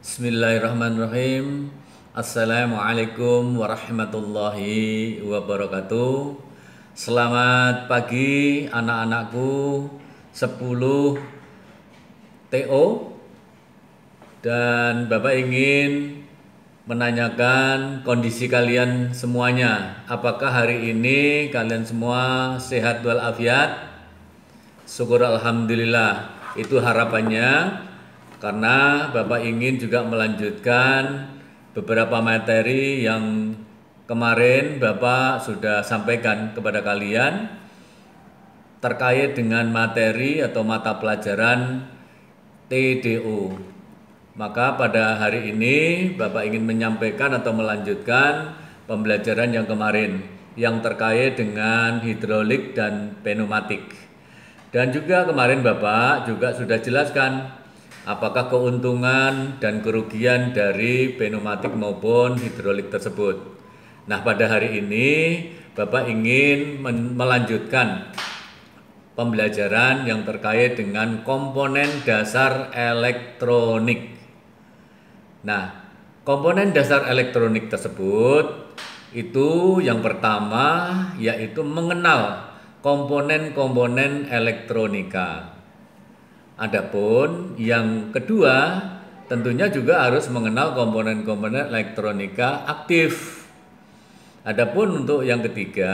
Bismillahirrahmanirrahim. Assalamualaikum warahmatullahi wabarakatuh. Selamat pagi anak-anakku 10 TO, dan Bapak ingin menanyakan kondisi kalian semuanya. Apakah hari ini kalian semua sehat walafiat? Syukur alhamdulillah. Itu harapannya, karena Bapak ingin juga melanjutkan beberapa materi yang kemarin Bapak sudah sampaikan kepada kalian terkait dengan materi atau mata pelajaran TDO. Maka pada hari ini Bapak ingin menyampaikan atau melanjutkan pembelajaran yang kemarin yang terkait dengan hidrolik dan pneumatik. Dan juga kemarin Bapak juga sudah jelaskan apakah keuntungan dan kerugian dari pneumatik maupun hidrolik tersebut. Nah, pada hari ini Bapak ingin melanjutkan pembelajaran yang terkait dengan komponen dasar elektronik. Nah, komponen dasar elektronik tersebut itu yang pertama yaitu mengenal komponen-komponen elektronika. Adapun yang kedua tentunya juga harus mengenal komponen-komponen elektronika aktif. Adapun untuk yang ketiga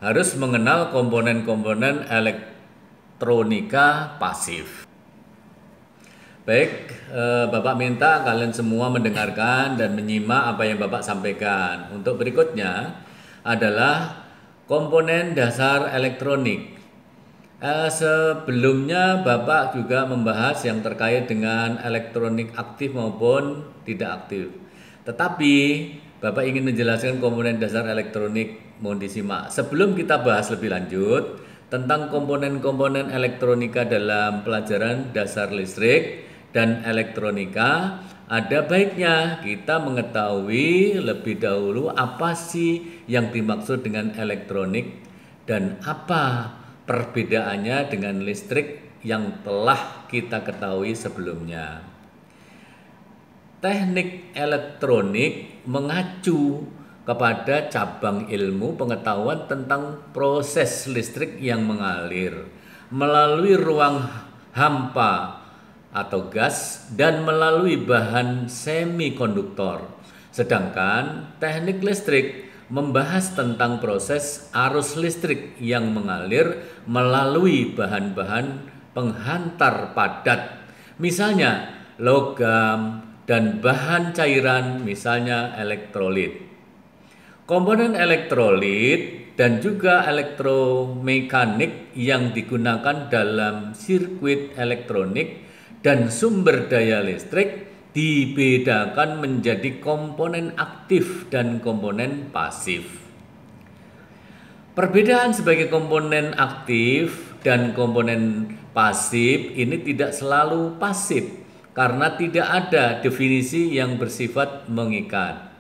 harus mengenal komponen-komponen elektronika pasif. Baik, Bapak minta kalian semua mendengarkan dan menyimak apa yang Bapak sampaikan. Untuk berikutnya adalah komponen dasar elektronik. Sebelumnya Bapak juga membahas yang terkait dengan elektronik aktif maupun tidak aktif. Tetapi Bapak ingin menjelaskan komponen dasar elektronik, mohon disimak. Sebelum kita bahas lebih lanjut tentang komponen-komponen elektronika dalam pelajaran dasar listrik dan elektronika, ada baiknya kita mengetahui lebih dahulu apa sih yang dimaksud dengan elektronik dan apa perbedaannya dengan listrik yang telah kita ketahui sebelumnya. Teknik elektronik mengacu kepada cabang ilmu pengetahuan tentang proses listrik yang mengalir melalui ruang hampa atau gas dan melalui bahan semikonduktor. Sedangkan teknik listrik membahas tentang proses arus listrik yang mengalir melalui bahan-bahan penghantar padat, misalnya logam dan bahan cairan, misalnya elektrolit. Komponen elektrolit dan juga elektromekanik yang digunakan dalam sirkuit elektronik dan sumber daya listrik dibedakan menjadi komponen aktif dan komponen pasif. Perbedaan sebagai komponen aktif dan komponen pasif ini tidak selalu pasif karena tidak ada definisi yang bersifat mengikat.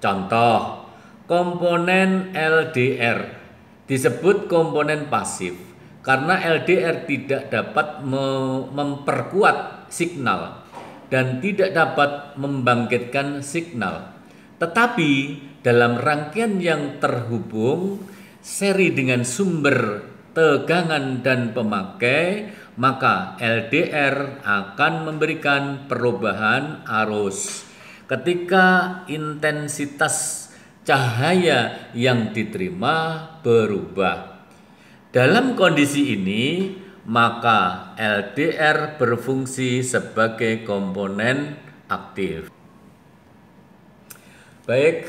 Contoh, komponen LDR disebut komponen pasif karena LDR tidak dapat memperkuat signal dan tidak dapat membangkitkan signal. Tetapi dalam rangkaian yang terhubung seri dengan sumber tegangan dan pemakai, maka LDR akan memberikan perubahan arus ketika intensitas cahaya yang diterima berubah. Dalam kondisi ini, maka LDR berfungsi sebagai komponen aktif. Baik,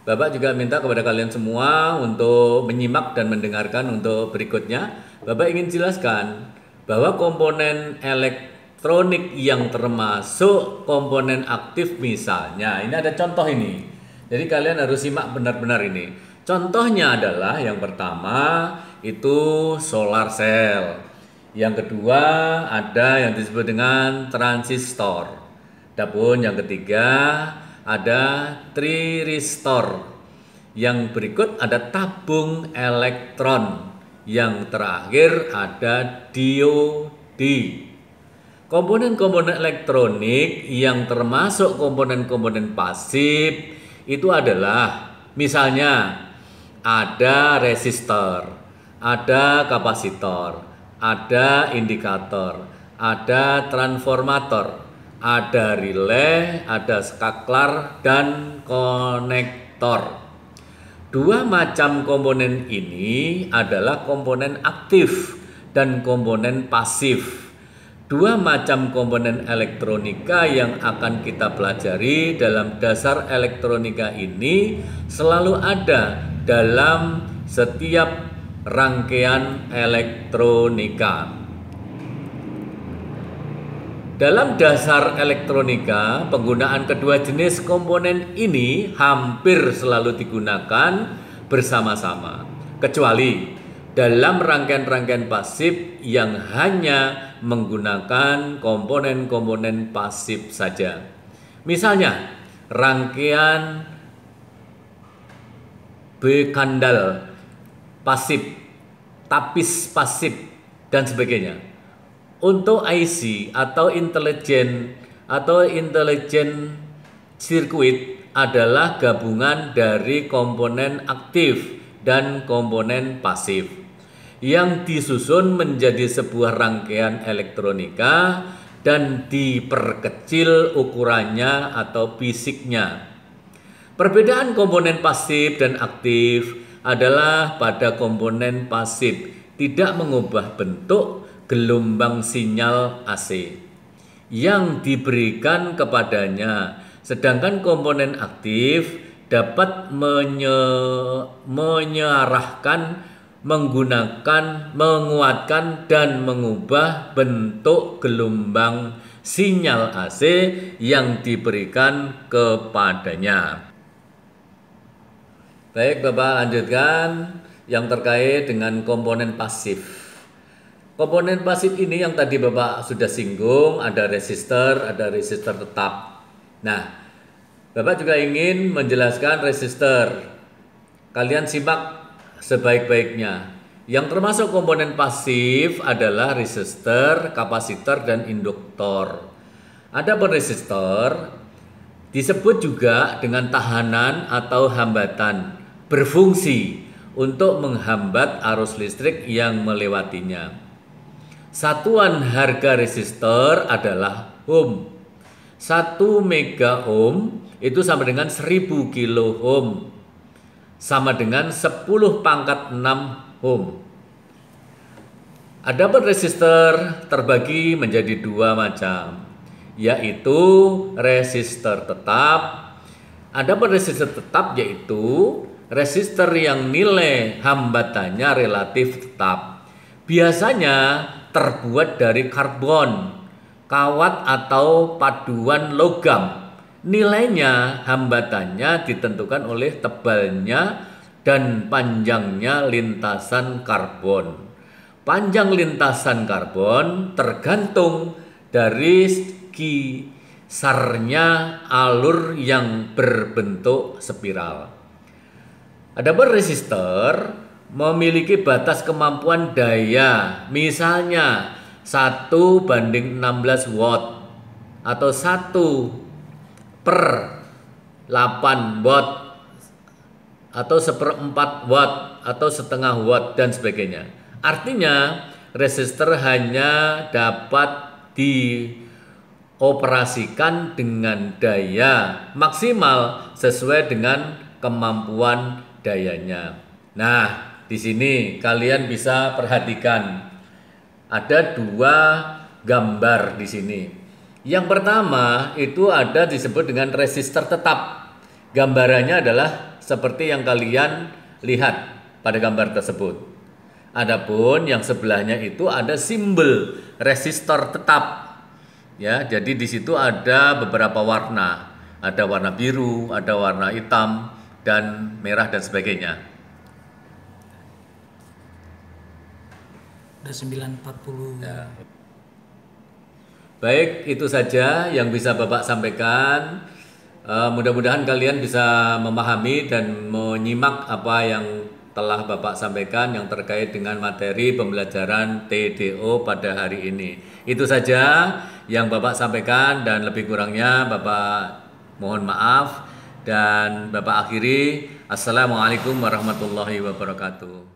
Bapak juga minta kepada kalian semua untuk menyimak dan mendengarkan untuk berikutnya. Bapak ingin jelaskan bahwa komponen elektronik yang termasuk komponen aktif misalnya, ini ada contoh ini. Jadi kalian harus simak benar-benar ini. Contohnya adalah yang pertama itu solar cell. Yang kedua ada yang disebut dengan transistor. Adapun yang ketiga ada triristor. Yang berikut ada tabung elektron. Yang terakhir ada diode. Komponen-komponen elektronik yang termasuk komponen-komponen pasif itu adalah misalnya ada resistor, ada kapasitor, ada indikator, ada transformator, ada relay, ada skaklar, dan konektor. Dua macam komponen ini adalah komponen aktif dan komponen pasif. Dua macam komponen elektronika yang akan kita pelajari dalam dasar elektronika ini selalu ada dalam setiap rangkaian elektronika. Dalam dasar elektronika, penggunaan kedua jenis komponen ini hampir selalu digunakan bersama-sama, kecuali dalam rangkaian-rangkaian pasif yang hanya menggunakan komponen-komponen pasif saja. Misalnya, rangkaian bekandal pasif, tapis pasif, dan sebagainya. Untuk IC atau intelligent circuit adalah gabungan dari komponen aktif dan komponen pasif yang disusun menjadi sebuah rangkaian elektronika dan diperkecil ukurannya atau fisiknya. Perbedaan komponen pasif dan aktif adalah pada komponen pasif tidak mengubah bentuk gelombang sinyal AC yang diberikan kepadanya, sedangkan komponen aktif dapat mengarahkan, menguatkan, dan mengubah bentuk gelombang sinyal AC yang diberikan kepadanya. Baik, Bapak lanjutkan yang terkait dengan komponen pasif. Komponen pasif ini yang tadi Bapak sudah singgung, ada resistor tetap. Nah, Bapak juga ingin menjelaskan resistor. Kalian simak sebaik-baiknya. Yang termasuk komponen pasif adalah resistor, kapasitor, dan induktor. Adapun resistor disebut juga dengan tahanan atau hambatan, berfungsi untuk menghambat arus listrik yang melewatinya. Satuan harga resistor adalah ohm. 1 mega ohm itu sama dengan 1000 kilo ohm, sama dengan 10 pangkat 6 ohm. Adapun resistor terbagi menjadi dua macam, yaitu resistor tetap. Adapun resistor tetap yaitu resistor yang nilai hambatannya relatif tetap. Biasanya terbuat dari karbon, kawat atau paduan logam. Nilainya hambatannya ditentukan oleh tebalnya dan panjangnya lintasan karbon. Panjang lintasan karbon tergantung dari kisarnya alur yang berbentuk spiral. Adapun resistor memiliki batas kemampuan daya, misalnya 1:16 watt atau 1/8 watt atau 1/4 watt atau setengah watt dan sebagainya. Artinya resistor hanya dapat dioperasikan dengan daya maksimal sesuai dengan kemampuan dayanya. Nah, di sini kalian bisa perhatikan ada dua gambar di sini. Yang pertama itu ada disebut dengan resistor tetap. Gambarannya adalah seperti yang kalian lihat pada gambar tersebut. Adapun yang sebelahnya itu ada simbol resistor tetap. Ya, jadi di situ ada beberapa warna. Ada warna biru, ada warna hitam, dan merah dan sebagainya. Ada 940. Ya. Baik, itu saja yang bisa Bapak sampaikan. Mudah-mudahan kalian bisa memahami dan menyimak apa yang telah Bapak sampaikan yang terkait dengan materi pembelajaran TDO pada hari ini. Itu saja yang Bapak sampaikan dan lebih kurangnya Bapak mohon maaf dan Bapak akhiri. Assalamualaikum warahmatullahi wabarakatuh.